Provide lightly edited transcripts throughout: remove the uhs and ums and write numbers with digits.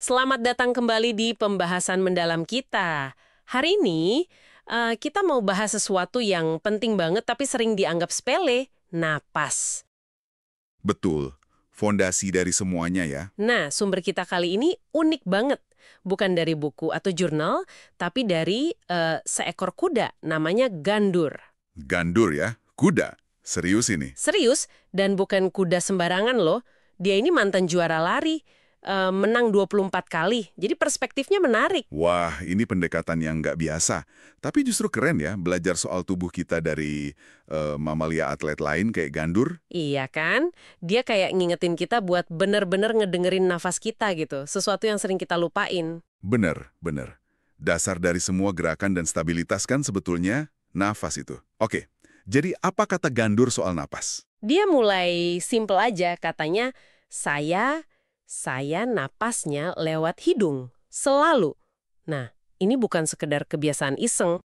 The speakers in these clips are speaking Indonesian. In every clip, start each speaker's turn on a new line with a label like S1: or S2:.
S1: Selamat datang kembali di pembahasan mendalam kita. Hari ini kita mau bahas sesuatu yang penting banget tapi sering dianggap sepele, napas.
S2: Betul, fondasi dari semuanya ya.
S1: Nah, sumber kita kali ini unik banget. Bukan dari buku atau jurnal, tapi dari seekor kuda, namanya Gandur.
S2: Gandur ya, kuda. Serius ini.
S1: Serius, dan bukan kuda sembarangan loh. Dia ini mantan juara lari, menang 24 kali. Jadi perspektifnya menarik.
S2: Wah, ini pendekatan yang nggak biasa. Tapi justru keren ya, belajar soal tubuh kita dari mamalia atlet lain kayak Gandur.
S1: Iya kan? Dia kayak ngingetin kita buat bener-bener ngedengerin nafas kita gitu. Sesuatu yang sering kita lupain.
S2: Bener, bener. Dasar dari semua gerakan dan stabilitas kan sebetulnya nafas itu. Oke, jadi apa kata Gandur soal napas?
S1: Dia mulai simple aja, katanya, saya napasnya lewat hidung. Selalu. Nah, ini bukan sekedar kebiasaan iseng.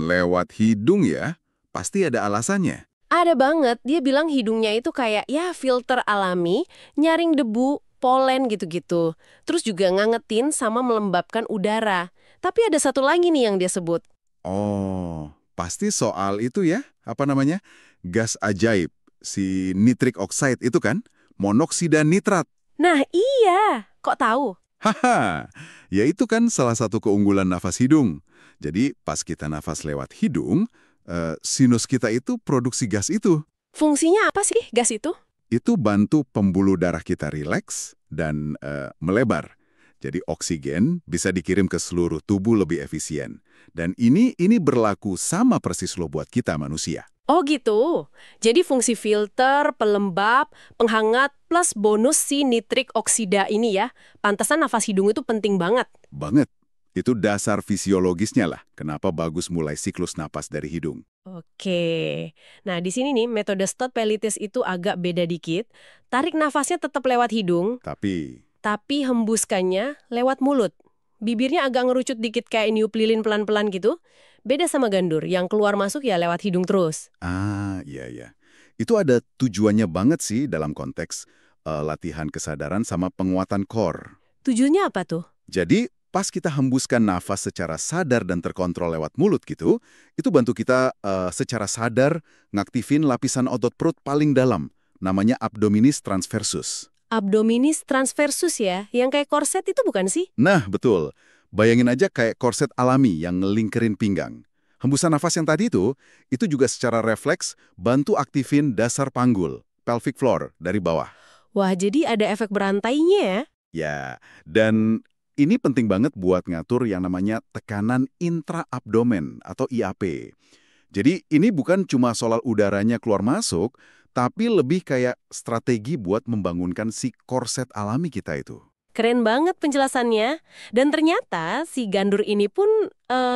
S2: Lewat hidung ya? Pasti ada alasannya.
S1: Ada banget, dia bilang hidungnya itu kayak ya filter alami, nyaring debu, polen gitu-gitu. Terus juga ngangetin sama melembabkan udara. Tapi ada satu lagi nih yang dia sebut.
S2: Oh, pasti soal itu ya, apa namanya? Gas ajaib, si nitric oxide itu kan? Monoksida nitrat.
S1: Nah iya, kok tahu?
S2: Haha, ya itu kan salah satu keunggulan nafas hidung. Jadi pas kita nafas lewat hidung, sinus kita itu produksi gas itu.
S1: Fungsinya apa sih gas itu?
S2: Itu bantu pembuluh darah kita rileks dan melebar. Jadi oksigen bisa dikirim ke seluruh tubuh lebih efisien. Dan ini berlaku sama persis loh buat kita manusia.
S1: Oh gitu. Jadi fungsi filter, pelembab, penghangat, plus bonus si nitrik oksida ini ya. Pantesan nafas hidung itu penting banget.
S2: Banget. Itu dasar fisiologisnya lah. Kenapa bagus mulai siklus napas dari hidung.
S1: Oke. Nah di sini nih metode Stott Pellitis itu agak beda dikit. Tarik nafasnya tetap lewat hidung, tapi hembuskannya lewat mulut. Bibirnya agak ngerucut dikit kayak niup lilin pelan-pelan gitu. Beda sama Gandur, yang keluar masuk ya lewat hidung terus.
S2: Iya, iya. Itu ada tujuannya banget sih dalam konteks latihan kesadaran sama penguatan core.
S1: Tujuannya apa tuh?
S2: Jadi, pas kita hembuskan nafas secara sadar dan terkontrol lewat mulut gitu, itu bantu kita secara sadar ngaktifin lapisan otot perut paling dalam, namanya abdominis transversus.
S1: Abdominis transversus ya, yang kayak korset itu bukan sih?
S2: Nah, betul. Bayangin aja kayak korset alami yang ngelingkerin pinggang. Hembusan nafas yang tadi itu juga secara refleks bantu aktifin dasar panggul, pelvic floor, dari bawah.
S1: Wah, jadi ada efek berantainya ya?
S2: Ya, dan ini penting banget buat ngatur yang namanya tekanan intraabdomen atau IAP. Jadi ini bukan cuma soal udaranya keluar masuk, tapi lebih kayak strategi buat membangunkan si korset alami kita itu.
S1: Keren banget penjelasannya. Dan ternyata si Gandur ini pun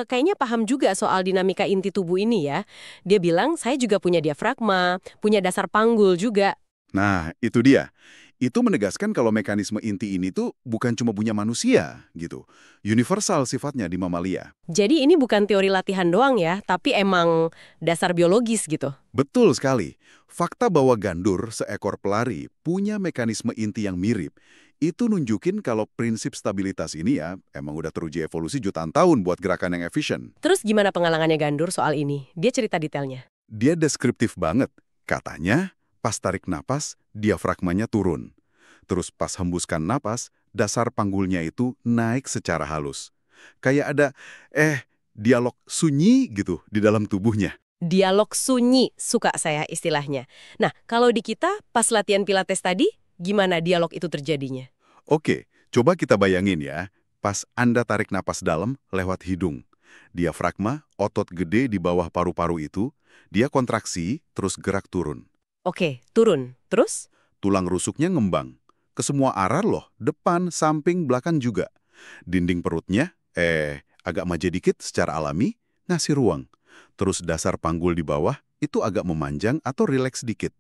S1: kayaknya paham juga soal dinamika inti tubuh ini ya. Dia bilang, saya juga punya diafragma, punya dasar panggul juga.
S2: Nah, itu dia. Itu menegaskan kalau mekanisme inti ini tuh bukan cuma punya manusia, gitu. Universal sifatnya di mamalia.
S1: Jadi ini bukan teori latihan doang ya, tapi emang dasar biologis gitu.
S2: Betul sekali. Fakta bahwa Gandur, seekor pelari, punya mekanisme inti yang mirip, itu nunjukin kalau prinsip stabilitas ini ya emang udah teruji evolusi jutaan tahun buat gerakan yang efisien.
S1: Terus gimana pengalamannya Gandur soal ini? Dia cerita detailnya.
S2: Dia deskriptif banget. Katanya, pas tarik napas, diafragmanya turun. Terus pas hembuskan napas, dasar panggulnya itu naik secara halus. Kayak ada, dialog sunyi gitu di dalam tubuhnya.
S1: Dialog sunyi, suka saya istilahnya. Nah, kalau di kita pas latihan pilates tadi, gimana dialog itu terjadinya?
S2: Oke, coba kita bayangin ya. Pas Anda tarik napas dalam lewat hidung. Diafragma, otot gede di bawah paru-paru itu, dia kontraksi, terus gerak turun.
S1: Oke, turun. Terus?
S2: Tulang rusuknya ngembang. Ke semua arah loh, depan, samping, belakang juga. Dinding perutnya, agak maju dikit secara alami, ngasih ruang. Terus dasar panggul di bawah, itu agak memanjang atau rileks dikit.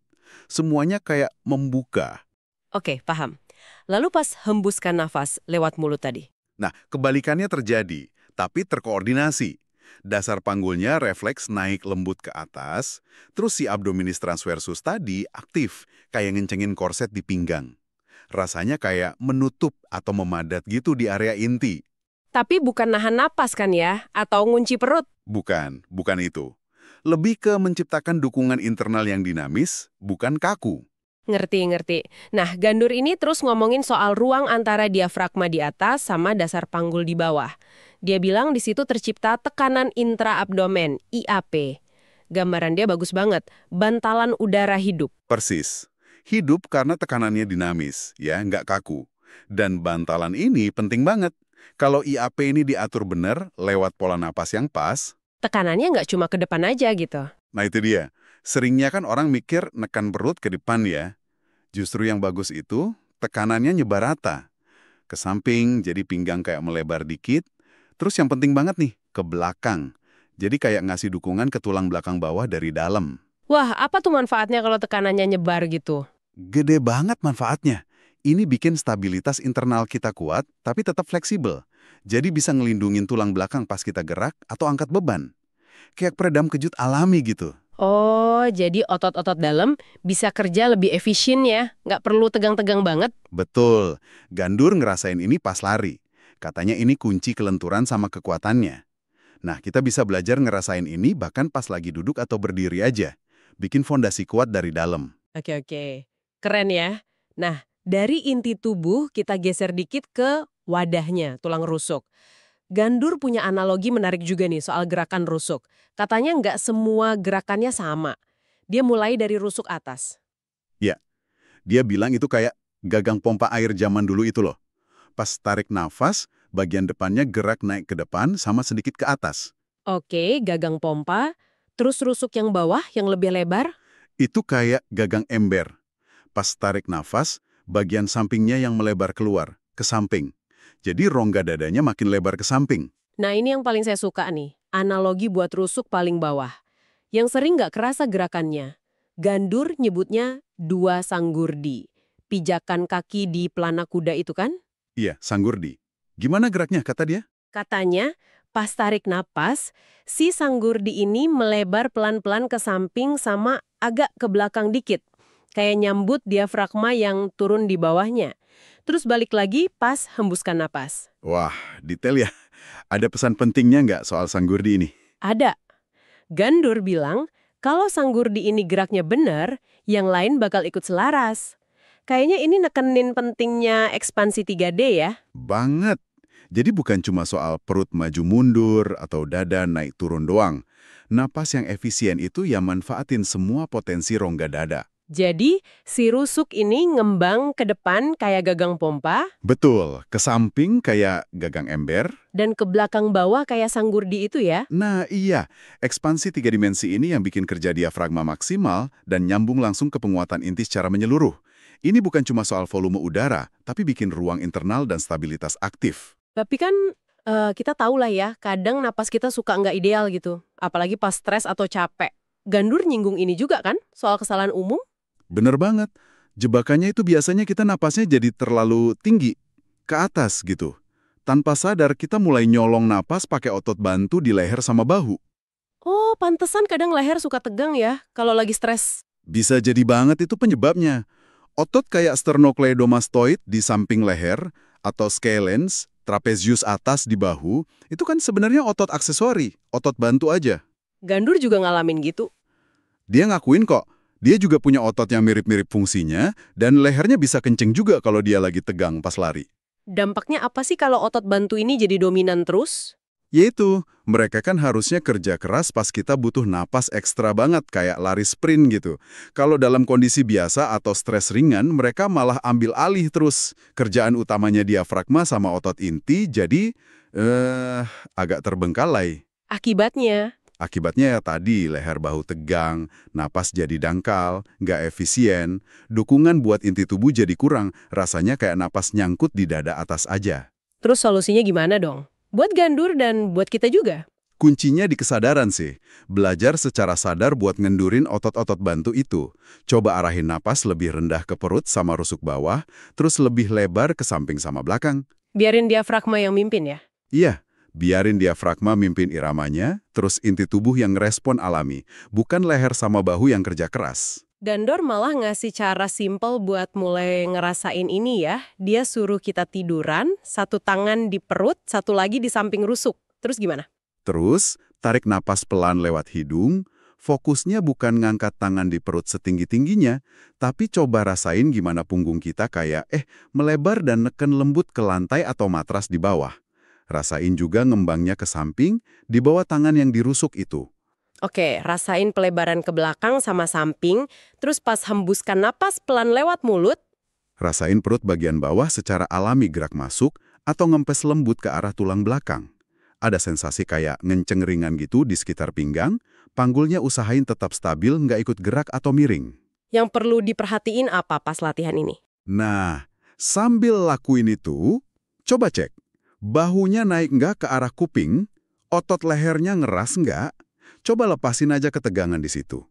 S2: Semuanya kayak membuka.
S1: Oke, paham. Lalu pas hembuskan nafas lewat mulut tadi.
S2: Nah, kebalikannya terjadi, tapi terkoordinasi. Dasar panggulnya refleks naik lembut ke atas, terus si abdominis transversus tadi aktif, kayak ngencengin korset di pinggang. Rasanya kayak menutup atau memadat gitu di area inti.
S1: Tapi bukan nahan napas kan ya? Atau ngunci perut?
S2: Bukan itu. Lebih ke menciptakan dukungan internal yang dinamis, bukan kaku.
S1: Ngerti. Nah, Gandur ini terus ngomongin soal ruang antara diafragma di atas sama dasar panggul di bawah. Dia bilang di situ tercipta tekanan intraabdomen, IAP. Gambaran dia bagus banget, bantalan udara hidup.
S2: Persis. Hidup karena tekanannya dinamis, ya, nggak kaku. Dan bantalan ini penting banget. Kalau IAP ini diatur benar lewat pola napas yang pas,
S1: Tekanannya nggak cuma ke depan aja gitu.
S2: nah itu dia. Seringnya kan orang mikir nekan perut ke depan ya. Justru yang bagus itu tekanannya nyebar rata. Ke samping, jadi pinggang kayak melebar dikit. Terus yang penting banget nih, ke belakang. Jadi kayak ngasih dukungan ke tulang belakang bawah dari dalam.
S1: Wah, apa tuh manfaatnya kalau tekanannya nyebar gitu?
S2: Gede banget manfaatnya. Ini bikin stabilitas internal kita kuat, tapi tetap fleksibel. Jadi bisa ngelindungin tulang belakang pas kita gerak atau angkat beban. Kayak peredam kejut alami gitu.
S1: Oh, jadi otot-otot dalam bisa kerja lebih efisien ya? Nggak perlu tegang-tegang banget?
S2: Betul. Gandur ngerasain ini pas lari. Katanya ini kunci kelenturan sama kekuatannya. Nah, kita bisa belajar ngerasain ini bahkan pas lagi duduk atau berdiri aja. Bikin fondasi kuat dari dalam.
S1: Oke. Keren ya. Nah, dari inti tubuh kita geser dikit ke wadahnya, tulang rusuk. Gandur punya analogi menarik juga nih soal gerakan rusuk. Katanya nggak semua gerakannya sama. Dia mulai dari rusuk atas.
S2: Ya, dia bilang itu kayak gagang pompa air zaman dulu itu loh. Pas tarik nafas, bagian depannya gerak naik ke depan sama sedikit ke atas.
S1: Oke, gagang pompa. Terus rusuk yang bawah yang lebih lebar.
S2: Itu kayak gagang ember. Pas tarik nafas, bagian sampingnya yang melebar keluar, ke samping. Jadi rongga dadanya makin lebar ke samping.
S1: Nah ini yang paling saya suka nih. Analogi buat rusuk paling bawah. Yang sering nggak kerasa gerakannya. Gandur nyebutnya dua sanggurdi. Pijakan kaki di pelana kuda itu kan?
S2: Iya, sanggurdi. Gimana geraknya, kata dia?
S1: Katanya, pas tarik napas, si sanggurdi ini melebar pelan-pelan ke samping sama agak ke belakang dikit. Kayak nyambut diafragma yang turun di bawahnya. Terus balik lagi pas hembuskan napas.
S2: Wah, detail ya. Ada pesan pentingnya nggak soal sanggurdi ini?
S1: Ada. Gandur bilang, kalau sanggurdi ini geraknya benar, yang lain bakal ikut selaras. Kayaknya ini nekenin pentingnya ekspansi 3D ya.
S2: Banget. Jadi bukan cuma soal perut maju mundur atau dada naik turun doang. Napas yang efisien itu ya manfaatin semua potensi rongga dada.
S1: Jadi, si rusuk ini ngembang ke depan kayak gagang pompa,
S2: Betul, ke samping kayak gagang ember.
S1: dan ke belakang bawah kayak sanggurdi itu ya.
S2: Nah iya, ekspansi 3 dimensi ini yang bikin kerja diafragma maksimal dan nyambung langsung ke penguatan inti secara menyeluruh. Ini bukan cuma soal volume udara, tapi bikin ruang internal dan stabilitas aktif.
S1: Tapi kan kita tahu lah ya, kadang napas kita suka nggak ideal gitu. Apalagi pas stres atau capek. Gandur nyinggung ini juga kan, soal kesalahan umum?
S2: Bener banget, jebakannya itu biasanya kita napasnya jadi terlalu tinggi, ke atas gitu. Tanpa sadar kita mulai nyolong napas pakai otot bantu di leher sama bahu.
S1: Oh, pantesan kadang leher suka tegang ya, kalau lagi stres.
S2: Bisa jadi banget itu penyebabnya. Otot kayak sternocleidomastoid di samping leher atau scalens, trapezius atas di bahu, itu kan sebenarnya otot aksesori, otot bantu aja.
S1: Gandur juga ngalamin gitu.
S2: Dia ngakuin kok, dia juga punya otot yang mirip-mirip fungsinya, dan lehernya bisa kenceng juga kalau dia lagi tegang pas lari.
S1: Dampaknya apa sih kalau otot bantu ini jadi dominan terus?
S2: Yaitu, mereka kan harusnya kerja keras pas kita butuh napas ekstra banget, kayak lari sprint gitu. Kalau dalam kondisi biasa atau stres ringan, mereka malah ambil alih terus. Kerjaan utamanya diafragma sama otot inti, jadi, agak terbengkalai. Akibatnya ya tadi, leher bahu tegang, napas jadi dangkal, nggak efisien, dukungan buat inti tubuh jadi kurang, rasanya kayak napas nyangkut di dada atas aja.
S1: Terus solusinya gimana dong? Buat Gandur dan buat kita juga.
S2: Kuncinya di kesadaran sih. Belajar secara sadar buat ngendurin otot-otot bantu itu. Coba arahin napas lebih rendah ke perut sama rusuk bawah, terus lebih lebar ke samping sama belakang.
S1: Biarin diafragma yang mimpin ya?
S2: Iya, biarin diafragma mimpin iramanya, terus inti tubuh yang ngerespon alami, bukan leher sama bahu yang kerja keras.
S1: Gandor malah ngasih cara simpel buat mulai ngerasain ini ya. Dia suruh kita tiduran, satu tangan di perut, satu lagi di samping rusuk. Terus gimana?
S2: Terus, tarik napas pelan lewat hidung, fokusnya bukan ngangkat tangan di perut setinggi-tingginya, tapi coba rasain gimana punggung kita kayak melebar dan neken lembut ke lantai atau matras di bawah. Rasain juga ngembangnya ke samping, di bawah tangan yang dirusuk itu.
S1: Oke, rasain pelebaran ke belakang sama samping, terus pas hembuskan napas pelan lewat mulut.
S2: Rasain perut bagian bawah secara alami gerak masuk atau ngempes lembut ke arah tulang belakang. Ada sensasi kayak ngenceng ringan gitu di sekitar pinggang, panggulnya usahain tetap stabil, nggak ikut gerak atau miring.
S1: Yang perlu diperhatiin apa pas latihan ini?
S2: Nah, sambil lakuin itu, coba cek. Bahunya naik nggak ke arah kuping, otot lehernya ngeras nggak, coba lepasin aja ketegangan di situ.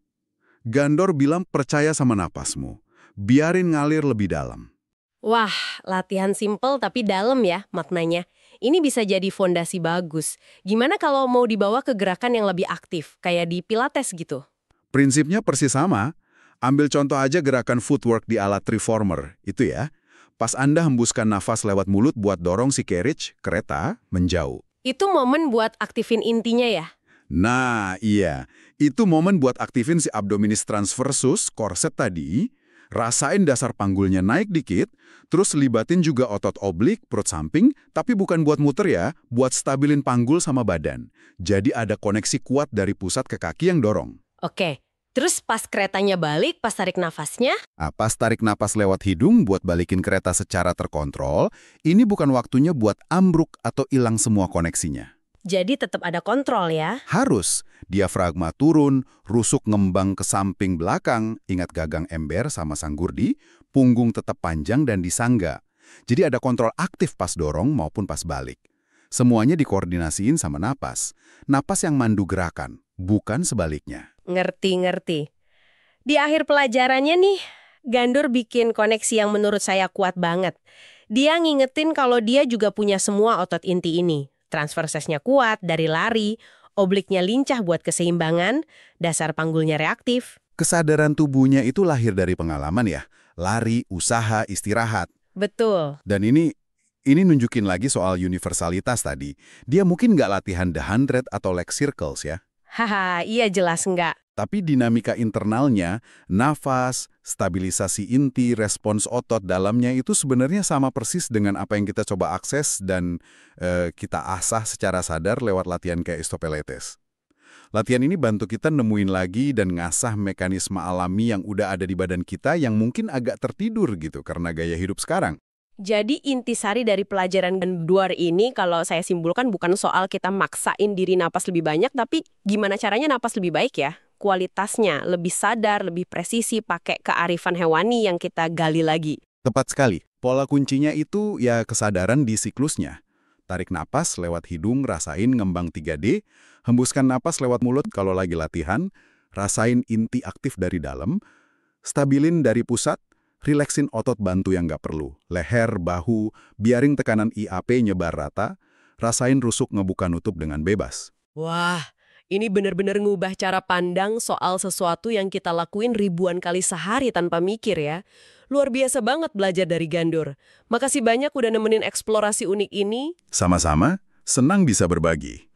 S2: Gandor bilang percaya sama napasmu, biarin ngalir lebih dalam.
S1: Wah, latihan simpel tapi dalam ya maknanya. Ini bisa jadi fondasi bagus. Gimana kalau mau dibawa ke gerakan yang lebih aktif, kayak di Pilates gitu?
S2: Prinsipnya persis sama. Ambil contoh aja gerakan footwork di alat reformer, itu ya. Pas Anda hembuskan nafas lewat mulut buat dorong si carriage, kereta, menjauh.
S1: Itu momen buat aktifin intinya ya?
S2: Nah, iya. Itu momen buat aktifin si abdominis transversus, korset tadi. Rasain dasar panggulnya naik dikit, terus libatin juga otot oblik, perut samping, tapi bukan buat muter ya, buat stabilin panggul sama badan. Jadi ada koneksi kuat dari pusat ke kaki yang dorong.
S1: Oke, terus pas keretanya balik, pas tarik nafasnya?
S2: Pas tarik napas lewat hidung buat balikin kereta secara terkontrol, ini bukan waktunya buat ambruk atau hilang semua koneksinya.
S1: Jadi tetap ada kontrol ya?
S2: Harus. Diafragma turun, rusuk ngembang ke samping belakang, ingat gagang ember sama sanggurdi, punggung tetap panjang dan disangga. Jadi ada kontrol aktif pas dorong maupun pas balik. Semuanya dikoordinasiin sama napas. Napas yang mandu gerakan, bukan sebaliknya.
S1: Ngerti. Di akhir pelajarannya nih, Gandor bikin koneksi yang menurut saya kuat banget. Dia ngingetin kalau dia juga punya semua otot inti ini. Transversesnya kuat dari lari, obliknya lincah buat keseimbangan, dasar panggulnya reaktif.
S2: Kesadaran tubuhnya itu lahir dari pengalaman ya. Lari, usaha, istirahat.
S1: Betul.
S2: Dan ini nunjukin lagi soal universalitas tadi. Dia mungkin nggak latihan the 100 atau leg circles ya.
S1: Haha, iya jelas enggak.
S2: Tapi dinamika internalnya, nafas, stabilisasi inti, respons otot dalamnya itu sebenarnya sama persis dengan apa yang kita coba akses dan kita asah secara sadar lewat latihan kayak Histopeletes. Latihan ini bantu kita nemuin lagi dan ngasah mekanisme alami yang udah ada di badan kita yang mungkin agak tertidur gitu karena gaya hidup sekarang.
S1: Jadi intisari dari pelajaran Gandor ini kalau saya simpulkan bukan soal kita maksain diri napas lebih banyak, tapi gimana caranya napas lebih baik ya. Kualitasnya lebih sadar, lebih presisi, pakai kearifan hewani yang kita gali lagi.
S2: Tepat sekali. Pola kuncinya itu ya kesadaran di siklusnya. Tarik napas lewat hidung, rasain ngembang 3D, hembuskan napas lewat mulut kalau lagi latihan, rasain inti aktif dari dalam, stabilin dari pusat, rileksin otot bantu yang nggak perlu, leher, bahu, biarin tekanan IAP nyebar rata, rasain rusuk ngebuka nutup dengan bebas.
S1: Wah, ini benar-benar ngubah cara pandang soal sesuatu yang kita lakuin ribuan kali sehari tanpa mikir ya. Luar biasa banget belajar dari Gandor. Makasih banyak udah nemenin eksplorasi unik ini.
S2: Sama-sama, senang bisa berbagi.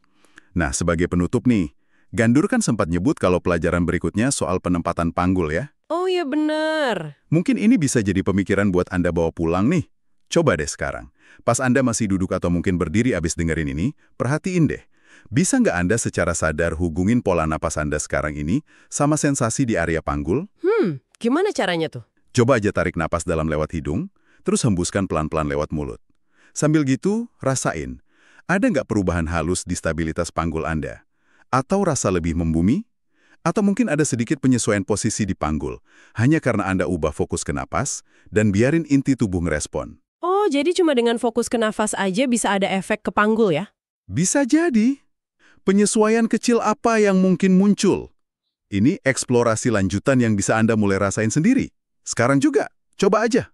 S2: Nah, sebagai penutup nih, Gandor kan sempat nyebut kalau pelajaran berikutnya soal penempatan panggul ya.
S1: Oh iya benar.
S2: Mungkin ini bisa jadi pemikiran buat Anda bawa pulang nih. Coba deh sekarang. Pas Anda masih duduk atau mungkin berdiri abis dengerin ini, perhatiin deh. Bisa nggak Anda secara sadar hubungin pola napas Anda sekarang ini sama sensasi di area panggul?
S1: Gimana caranya tuh?
S2: Coba aja tarik napas dalam lewat hidung, terus hembuskan pelan-pelan lewat mulut. Sambil gitu, rasain. Ada nggak perubahan halus di stabilitas panggul Anda? Atau rasa lebih membumi? Atau mungkin ada sedikit penyesuaian posisi di panggul, hanya karena Anda ubah fokus ke napas, dan biarin inti tubuh ngerespon.
S1: Oh, jadi cuma dengan fokus ke nafas aja bisa ada efek ke panggul ya?
S2: Bisa jadi. Penyesuaian kecil apa yang mungkin muncul? Ini eksplorasi lanjutan yang bisa Anda mulai rasain sendiri. Sekarang juga, coba aja.